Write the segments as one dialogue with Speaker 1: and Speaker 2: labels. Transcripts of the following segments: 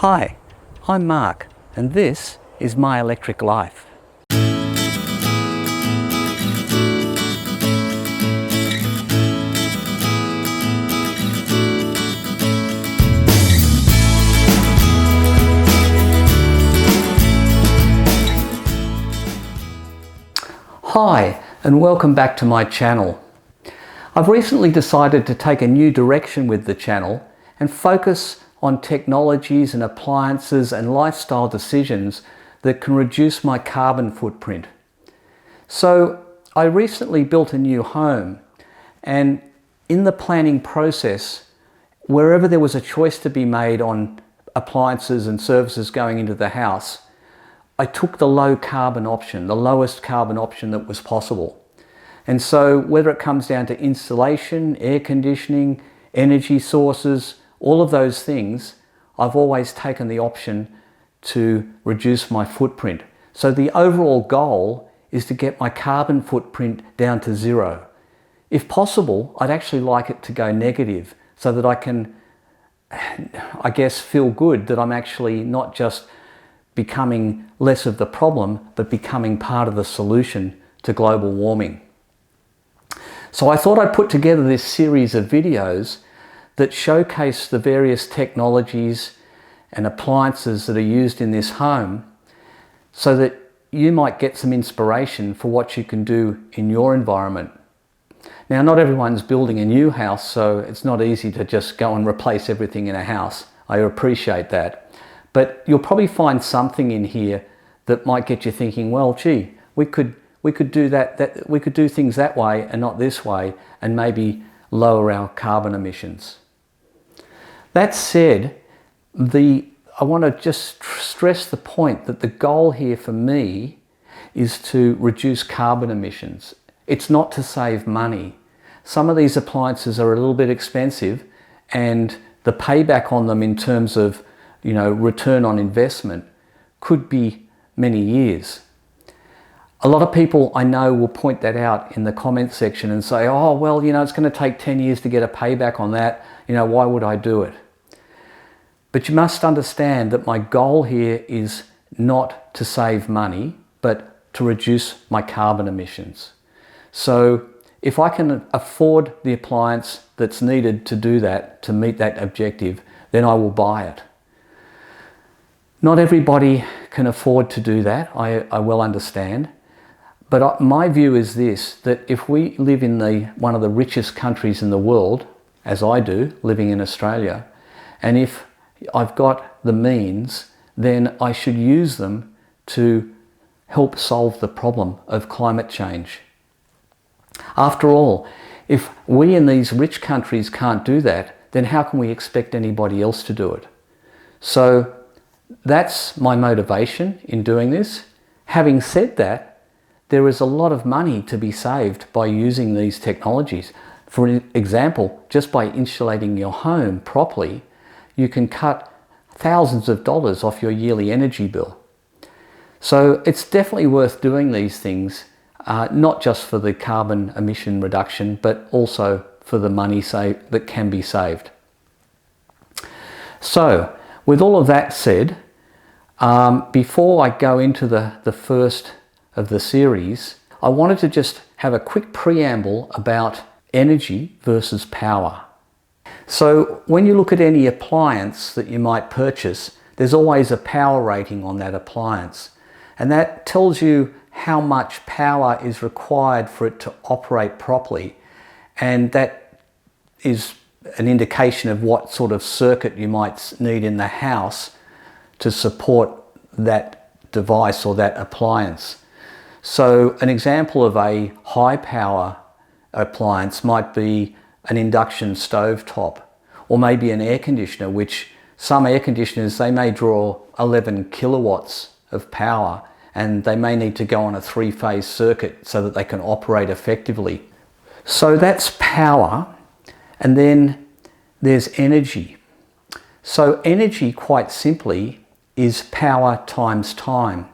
Speaker 1: Hi, I'm Mark, and this is My Electric Life. Hi, and welcome back to my channel. I've recently decided to take a new direction with the channel and focus on technologies and appliances and lifestyle decisions that can reduce my carbon footprint. So I recently built a new home, and in the planning process, wherever there was a choice to be made on appliances and services going into the house, I took the low carbon option, the lowest carbon option that was possible. And so whether it comes down to installation, air conditioning, energy sources, all of those things, I've always taken the option to reduce my footprint. So the overall goal is to get my carbon footprint down to zero. If possible, I'd actually like it to go negative so that I can, I guess, feel good that I'm actually not just becoming less of the problem, but becoming part of the solution to global warming. So I thought I'd put together this series of videos that showcase the various technologies and appliances that are used in this home so that you might get some inspiration for what you can do in your environment. Now, not everyone's building a new house, so it's not easy to just go and replace everything in a house. I appreciate that. But you'll probably find something in here that might get you thinking, well, gee, we could do that, we could do things that way and not this way, and maybe lower our carbon emissions. That said, I want to just stress the point that the goal here for me is to reduce carbon emissions. It's not to save money. Some of these appliances are a little bit expensive, and the payback on them in terms of return on investment could be many years. A lot of people I know will point that out in the comment section and say, oh, well, it's going to take 10 years to get a payback on that. Why would I do it? But you must understand that my goal here is not to save money, but to reduce my carbon emissions. So if I can afford the appliance that's needed to do that, to meet that objective, then I will buy it. Not everybody can afford to do that, I well understand. But my view is this, that if we live in one of the richest countries in the world, as I do, living in Australia, and if I've got the means, then I should use them to help solve the problem of climate change. After all, if we in these rich countries can't do that, then how can we expect anybody else to do it? So that's my motivation in doing this. Having said that, there is a lot of money to be saved by using these technologies. For example, just by insulating your home properly, you can cut thousands of dollars off your yearly energy bill. So it's definitely worth doing these things, not just for the carbon emission reduction, but also for the money that can be saved. So, with all of that said, before I go into the first of the series, I wanted to just have a quick preamble about energy versus power. So when you look at any appliance that you might purchase, there's always a power rating on that appliance. And that tells you how much power is required for it to operate properly. And that is an indication of what sort of circuit you might need in the house to support that device or that appliance. So an example of a high power appliance might be an induction stove top, or maybe an air conditioner, which some air conditioners, they may draw 11 kilowatts of power, and they may need to go on a 3-phase circuit so that they can operate effectively. So that's power. And then there's energy. So energy, quite simply, is power times time.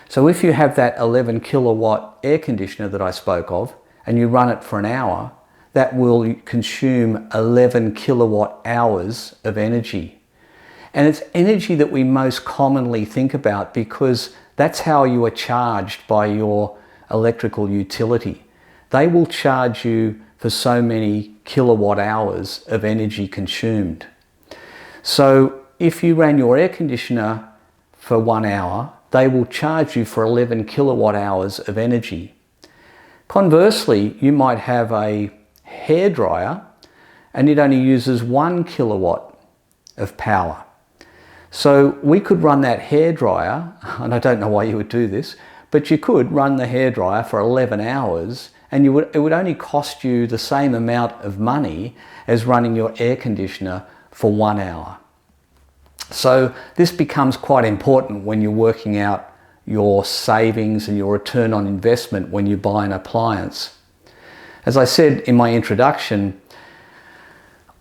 Speaker 1: So if you have that 11 kilowatt air conditioner that I spoke of, and you run it for an hour, that will consume 11 kilowatt hours of energy. And it's energy that we most commonly think about because that's how you are charged by your electrical utility. They will charge you for so many kilowatt hours of energy consumed. So if you ran your air conditioner for 1 hour, they will charge you for 11 kilowatt hours of energy. Conversely, you might have a hairdryer and it only uses 1 kilowatt of power. So we could run that hairdryer, and I don't know why you would do this, but you could run the hairdryer for 11 hours and it would only cost you the same amount of money as running your air conditioner for 1 hour. So this becomes quite important when you're working out your savings and your return on investment when you buy an appliance. As I said in my introduction,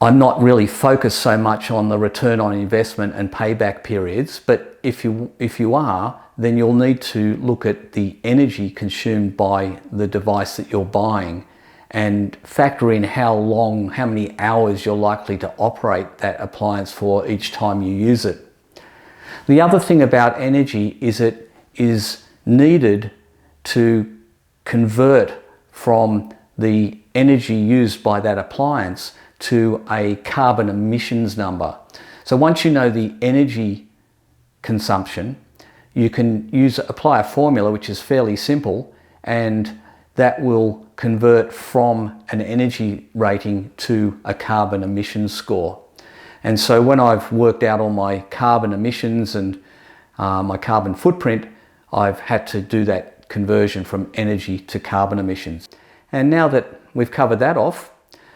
Speaker 1: I'm not really focused so much on the return on investment and payback periods, but if you are, then you'll need to look at the energy consumed by the device that you're buying and factor in how many hours you're likely to operate that appliance for each time you use it. The other thing about energy is it is needed to convert from the energy used by that appliance to a carbon emissions number. So once you know the energy consumption, you can apply a formula which is fairly simple, and that will convert from an energy rating to a carbon emissions score. And so when I've worked out all my carbon emissions and my carbon footprint, I've had to do that conversion from energy to carbon emissions. And now that we've covered that off,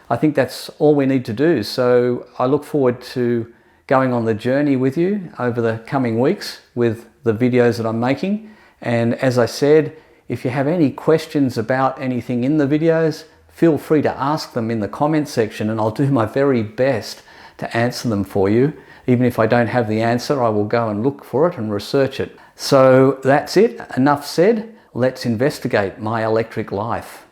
Speaker 1: I think that's all we need to do. So I look forward to going on the journey with you over the coming weeks with the videos that I'm making. And as I said, if you have any questions about anything in the videos, feel free to ask them in the comment section and I'll do my very best to answer them for you. Even if I don't have the answer, I will go and look for it and research it. So that's it, enough said. Let's investigate my electric life.